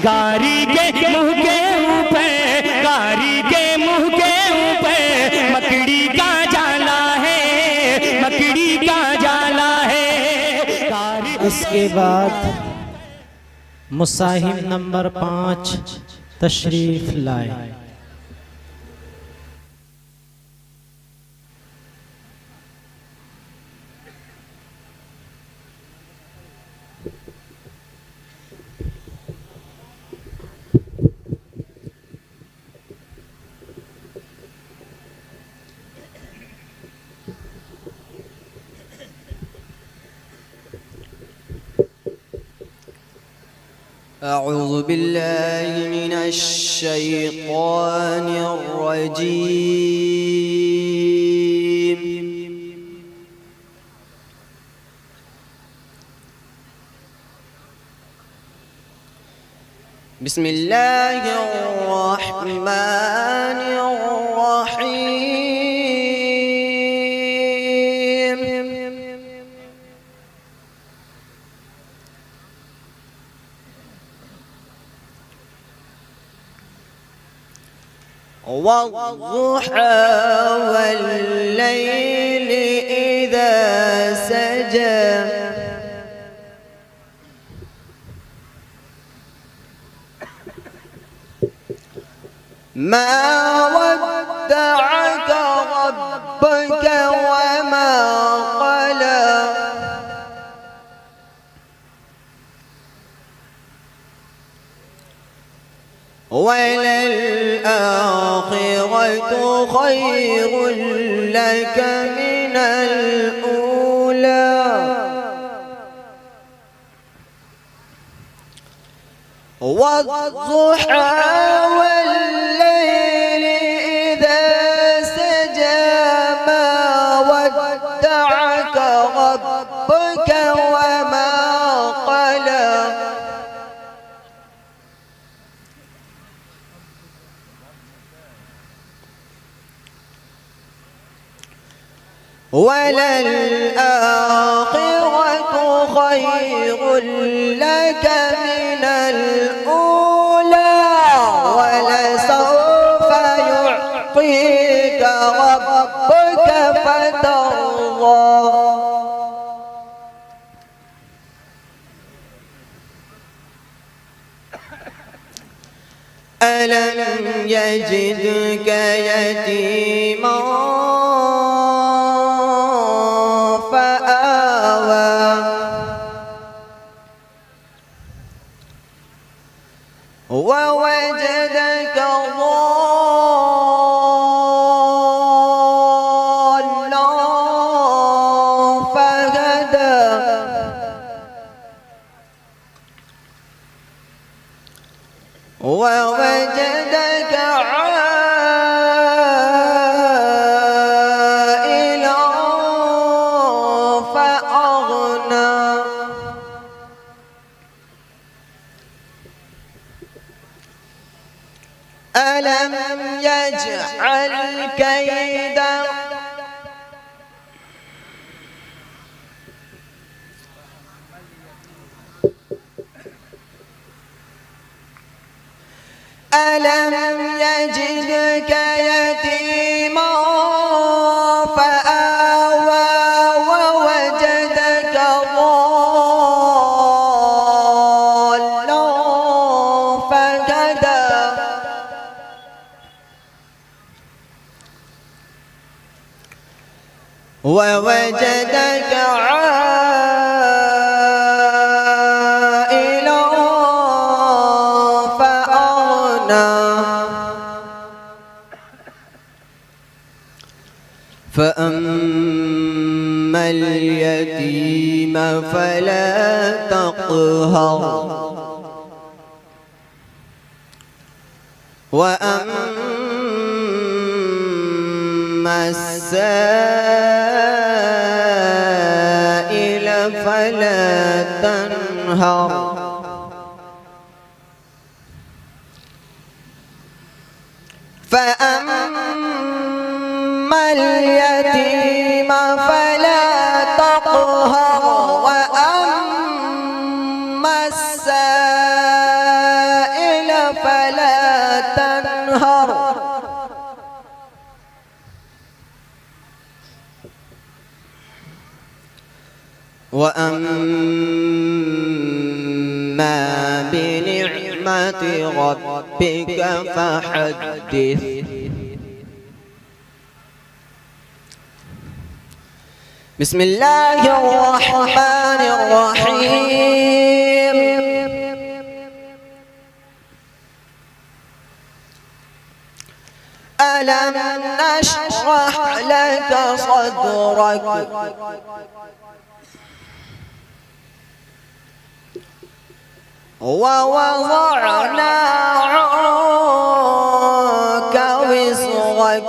गारी के मुंह के ऊपर, गारी के मुंह के ऊपर मकड़ी का जाला है, मकड़ी का जाला है। इसके बाद मुसाहिब नंबर 5 तशरीफ लाए। أعوذ بالله من الشيطان الرجيم. بسم الله الرحمن الرحيم. والضحى والليل إذا سجى ما ودعك ربك وما قلى وللآخرة خير لك من الأولى والضحى والليل إذا سجى ما ودعك ربك وما قلى وللآخرة خير لك من الأولى ولسوف يعطيك ربك فترضى ألم يجدك يتيما ووجدك ضالا فهدى ووجدك عائلا فأغنى ألم يجعل كيدا ألم يجدك يتيما فآوى ووجدك ضالا فهدى ووجدك عائلا فأغنى فأما اليتيم فلا تقهر وأما السائل فلا تنهر فأما اليتيم فلا تقهر وأما السائل وأما بنعمة ربك فحدث. بسم الله الرحمن الرحيم. ألم نشرح لك صدرك ووضعنا عنك وزرك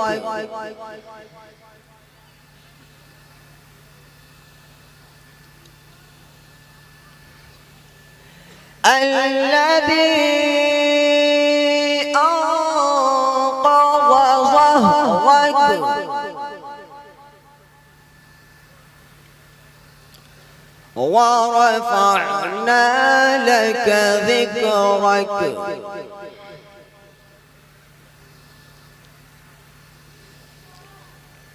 الذي أنقض ظهرك ورفعنا لك ذكرك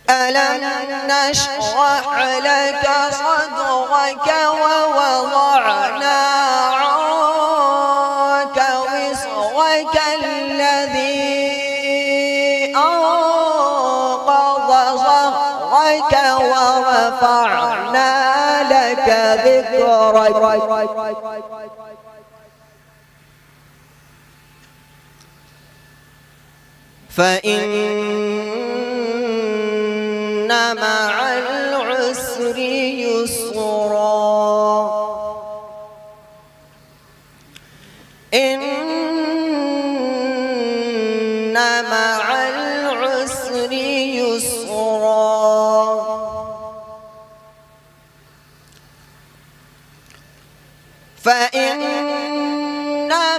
ألم نشرح لك صدرك ووضعنا عنك وزرك الذي أنقض ظهرك ورفعنا لك ذكرك فإن مع العسر يسرا إن مع العسر يسرا فإن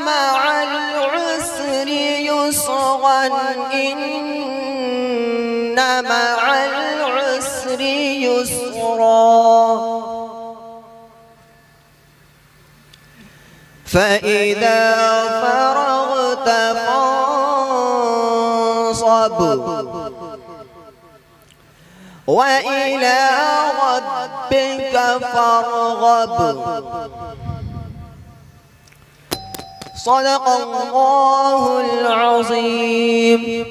مع العسر يسرا إن مع العسر يسرا فإذا فرغت فانصب وإلى ربك فارغب. صدق الله العظيم.